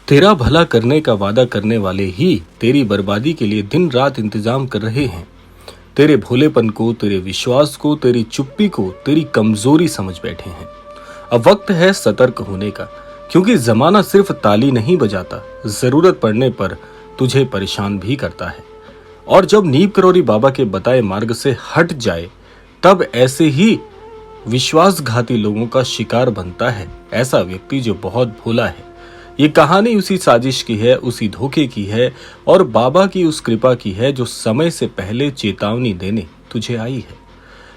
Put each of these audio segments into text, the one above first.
तेरा भला करने का वादा करने वाले ही तेरी बर्बादी के लिए दिन रात इंतजाम कर रहे हैं। तेरे भोलेपन को, तेरे विश्वास को, तेरी चुप्पी को तेरी कमजोरी समझ बैठे हैं। अब वक्त है सतर्क होने का, क्योंकि जमाना सिर्फ ताली नहीं बजाता, जरूरत पड़ने पर तुझे परेशान भी करता है। और जब नीम करोड़ी बाबा के बताए मार्ग से हट जाए, तब ऐसे ही विश्वासघाती लोगों का शिकार बनता है ऐसा व्यक्ति जो बहुत भोला है। ये कहानी उसी साजिश की है, उसी धोखे की है और बाबा की उस कृपा की है जो समय से पहले चेतावनी देने तुझे आई है।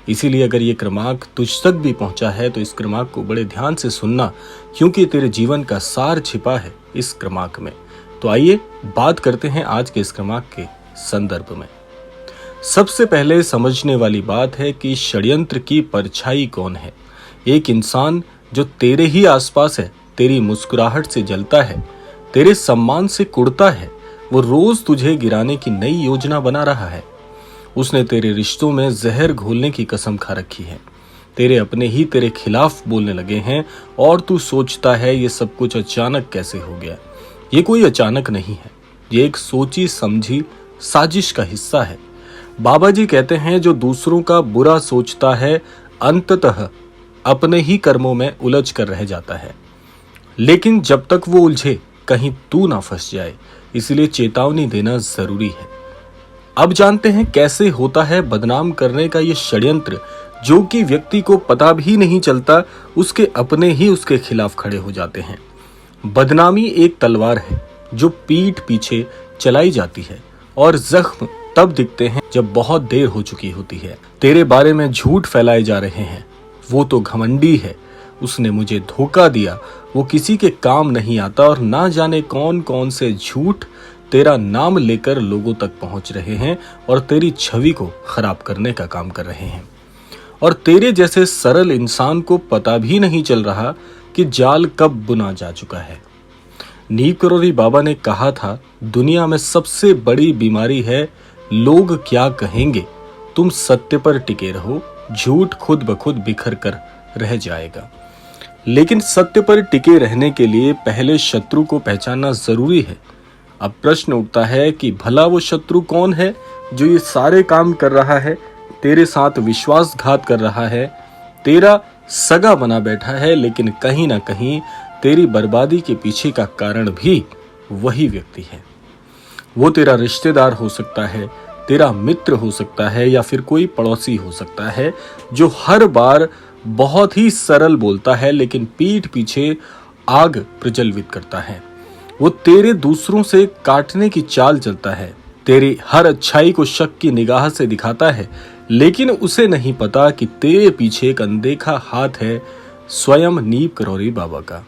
इसीलिए अगर ये क्रमांक तुझ तक भी पहुंचा है तो इस क्रमांक को बड़े ध्यान से सुनना, क्योंकि तेरे जीवन का सार छिपा है इस क्रमांक में। तो आइए बात करते हैं आज के इस क्रमांक के संदर्भ में। सबसे पहले समझने वाली बात है कि षड्यंत्र की परछाई कौन है। एक इंसान जो तेरे ही आसपास है, तेरी मुस्कुराहट से जलता है, तेरे सम्मान से कुढ़ता है, वो रोज तुझे गिराने की नई योजना बना रहा है। उसने तेरे रिश्तों में जहर घोलने की कसम खा रखी है। तेरे अपने ही तेरे खिलाफ बोलने लगे हैं और तू सोचता है ये सब कुछ अचानक कैसे हो गया। ये कोई अचानक नहीं है, ये एक सोची समझी साजिश का हिस्सा है। बाबा जी कहते हैं जो दूसरों का बुरा सोचता है अंततः अपने ही कर्मों में उलझ कर रह जाता है, लेकिन जब तक वो उलझे कहीं तू ना फंस जाए, इसलिए चेतावनी देना जरूरी है। अब जानते हैं कैसे होता है बदनाम करने का ये षड्यंत्र, जो कि व्यक्ति को पता भी नहीं चलता, उसके अपने ही उसके खिलाफ खड़े हो जाते हैं। बदनामी एक तलवार है जो पीठ पीछे चलाई जाती है और जख्म तब दिखते हैं जब बहुत देर हो चुकी होती है। तेरे बारे में झूठ फैलाए जा रहे हैं, वो तो घमंडी है, उसने मुझे धोखा दिया, वो किसी के काम नहीं आता, और ना जाने कौन कौन से झूठ तेरा नाम लेकर लोगों तक पहुंच रहे हैं और तेरी छवि को खराब करने का काम कर रहे हैं। और तेरे जैसे सरल इंसान को पता भी नहीं चल रहा कि जाल कब बुना जा चुका है। नीम करोड़ी बाबा ने कहा था, दुनिया में सबसे बड़ी बीमारी है लोग क्या कहेंगे। तुम सत्य पर टिके रहो, झूठ खुद ब खुद बिखर कर रह जाएगा। लेकिन सत्य पर टिके रहने के लिए पहले शत्रु को पहचानना जरूरी है। अब प्रश्न उठता है कि भला वो शत्रु कौन है जो ये सारे काम कर रहा है, तेरे साथ विश्वासघात कर रहा है, तेरा सगा बना बैठा है, लेकिन कहीं ना कहीं तेरी बर्बादी के पीछे का कारण भी वही व्यक्ति है। वो तेरा रिश्तेदार हो सकता है, तेरा मित्र हो सकता है, या फिर कोई पड़ोसी हो सकता है जो हर बार बहुत ही सरल बोलता है लेकिन पीठ पीछे आग प्रज्वलित करता है। वो तेरे दूसरों से काटने की चाल चलता है, तेरी हर अच्छाई को शक की निगाह से दिखाता है, लेकिन उसे नहीं पता कि तेरे पीछे एक अनदेखा हाथ है, स्वयं नीम करोड़ी बाबा का।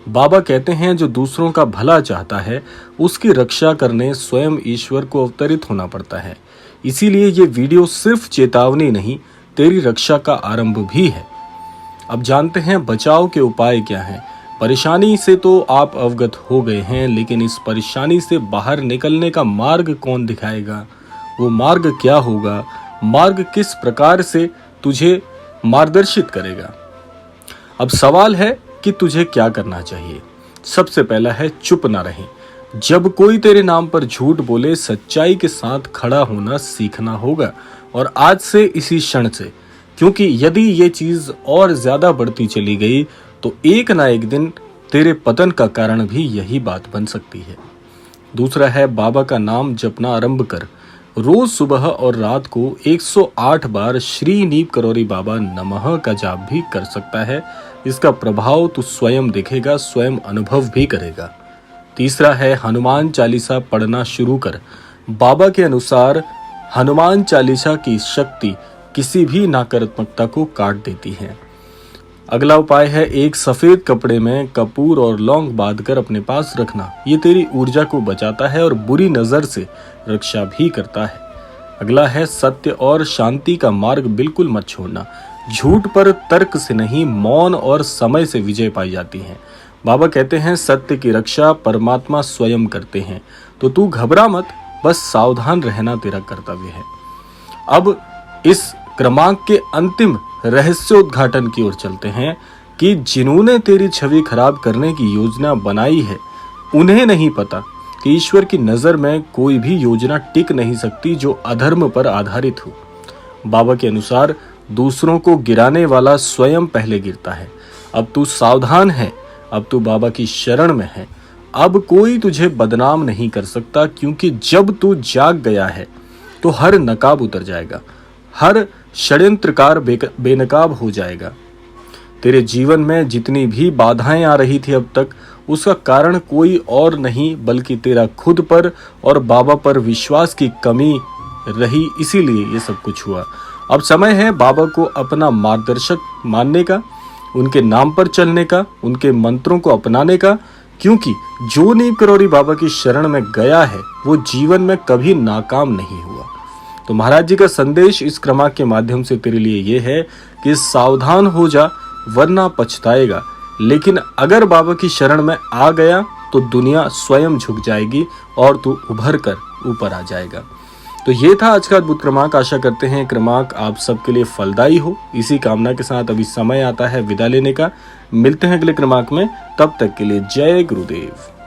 बाबा कहते हैं जो दूसरों का भला चाहता है उसकी रक्षा करने स्वयं ईश्वर को अवतरित होना पड़ता है। इसीलिए ये वीडियो सिर्फ चेतावनी नहीं, तेरी रक्षा का आरंभ भी है। अब जानते हैं बचाव के उपाय क्या हैं। परेशानी से तो आप अवगत हो गए हैं, लेकिन इस परेशानी से बाहर निकलने का मार्ग कौन दिखाएगा, वो मार्ग क्या होगा, मार्ग किस प्रकार से तुझे मार्गदर्शित करेगा। अब सवाल है कि तुझे क्या करना चाहिए। सबसे पहला है चुप ना रहें। जब कोई तेरे नाम पर झूठ बोले, सच्चाई के साथ खड़ा होना सीखना होगा, और आज से, इसी क्षण से, क्योंकि यदि ये चीज और ज्यादा बढ़ती चली गई तो एक ना एक दिन तेरे पतन का कारण भी यही बात बन सकती है। दूसरा है बाबा का नाम जपना आरंभ कर। रोज सुबह और रात को 108 बार श्री नीम करोड़ी बाबा नमः का जाप भी कर सकता है। इसका प्रभाव तू स्वयं देखेगा, स्वयं अनुभव भी करेगा। तीसरा है हनुमान चालीसा पढ़ना शुरू कर। बाबा के अनुसार हनुमान चालीसा की शक्ति किसी भी नकारात्मकता को काट देती है। अगला उपाय है एक सफेद कपड़े में कपूर और लौंग बांधकर अपने पास रखना। ये तेरी ऊर्जा को बचाता है और बुरी नजर से रक्षा भी करता है। अगला है सत्य और शांति का मार्ग बिल्कुल मत छोड़ना। झूठ पर तर्क से नहीं, मौन और समय से विजय पाई जाती है। बाबा कहते हैं सत्य की रक्षा परमात्मा स्वयं करते हैं, तो तू घबरा मत, बस सावधान रहना तेरा कर्तव्य है। अब इस क्रमांक के अंतिम रहस्योद्घाटन की ओर चलते हैं कि जिन्होंने तेरी छवि खराब करने की योजना बनाई है उन्हें नहीं पता कि ईश्वर की नजर में कोई भी योजना टिक नहीं सकती जो अधर्म पर आधारित हो। बाबा के अनुसार दूसरों को गिराने वाला स्वयं पहले गिरता है। अब तू सावधान है, अब तू बाबा की शरण में है। अब कोई तुझे बदनाम नहीं कर सकता, क्योंकि जब तू जाग गया है तो हर नकाब उतर जाएगा, हर षड्यंत्रकार बेनकाब हो जाएगा। तेरे जीवन में जितनी भी बाधाएं आ रही थी अब तक, उसका कारण कोई और नहीं बल्कि तेरा खुद पर और बाबा पर विश्वास की कमी रही, इसीलिए ये सब कुछ हुआ। अब समय है बाबा को अपना मार्गदर्शक मानने का, उनके नाम पर चलने का, उनके मंत्रों को अपनाने का, क्योंकि जो नींव करौरी बाबा की शरण में गया है वो जीवन में कभी नाकाम नहीं हुआ। तो महाराज जी का संदेश इस क्रमांक के माध्यम से तेरे लिए ये है कि सावधान हो जा, वरना पछताएगा। लेकिन अगर बाबा की शरण में आ गया तो दुनिया स्वयं झुक जाएगी और तू उभर कर ऊपर आ जाएगा। तो ये था आज का अद्भुत क्रमांक। आशा करते हैं क्रमांक आप सबके लिए फलदायी हो। इसी कामना के साथ अभी समय आता है विदा लेने का। मिलते हैं अगले क्रमांक में, तब तक के लिए जय गुरुदेव।